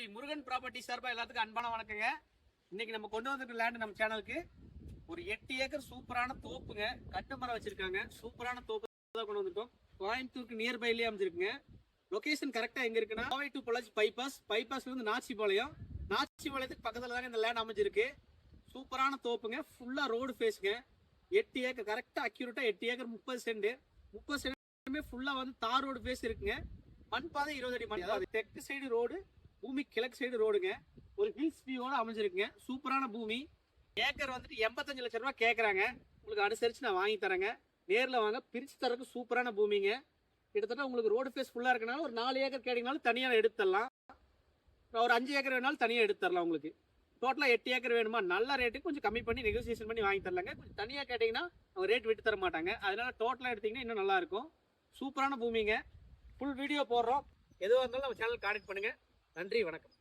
Sri Murugan property சார்பா எல்லாத்துக்கும் அன்பான வணக்கங்க. இன்னைக்கு நம்ம கொண்டு வந்திருக்க லேண்ட் நம்ம சேனலுக்கு ஒரு 8 ஏக்கர் சூப்பரான தோப்புங்க. கட்டுமரம் வச்சிருக்காங்க. சூப்பரான தோப்பு தான் கொண்டு வந்திருக்கோம். கோயம்புத்தூருக்கு நியர்பைலயே அமைஞ்சிருக்குங்க. லொகேஷன் கரெக்டா எங்க இருக்குன்னா கோவை டு பொள்ளாச்சி பைபாஸ்ல இருந்து நாச்சிபாளையத்துக்கு பக்கத்துல தாங்க இந்த லேண்ட் அமைஞ்சிருக்கு. சூப்பரான தோப்புங்க. ஃபுல்லா ரோடு ஃபேஸ்ங்க. 8 ஏக்கர் கரெக்டா அக்யூரேட்டா 8 ஏக்கர் 30 சென்ட் ஃபுல்லா வந்து தார் ரோடு ஃபேஸ் இருக்குங்க. மண் பாதை 20 அடி மண் பாதை. தெற்கு சைடு ரோடு, பூமி கிழக்கு சைடு ரோடுங்க. ஒரு ஹில்ஸ் வியூவோட அமைஞ்சிருக்குங்க. சூப்பரான பூமி. ஏக்கர் வந்துட்டு 85 லட்சம் ரூபாய் கேட்கறாங்க. உங்களுக்கு அனுசரிச்சு நான் வாங்கி தரேங்க. நேரில் வாங்க, பிரிச்சு தரக்கு சூப்பரான பூமிங்க. கிட்டத்தட்ட உங்களுக்கு ரோடு ஃபேஸ் ஃபுல்லா இருக்கனால ஒரு 4 ஏக்கர் கேட்டீங்கனாலும் தனியாக எடுத்து தரலாம். ஒரு 5 ஏக்கர் வேணாலும் தனியாக எடுத்து தரலாம். உங்களுக்கு டோட்டலா 8 ஏக்கர் வேணுமா, நல்ல ரேட்டுக்கு கொஞ்சம் கம்மி பண்ணி நெகோசியேஷன் பண்ணி வாங்கி தரலாங்க. கொஞ்சம் தனியாக கேட்டீங்கன்னா அவங்க ரேட் விட்டு தர மாட்டாங்க. அதனால டோட்டலா எடுத்தீங்கன்னா இன்னும் நல்லா இருக்கும். சூப்பரான பூமிங்க. ஃபுல் வீடியோ போடுறோம். எதுவாக இருந்தாலும் நம்ம சேனல் கான்டெக்ட் பண்ணுங்க. நன்றி, வணக்கம்.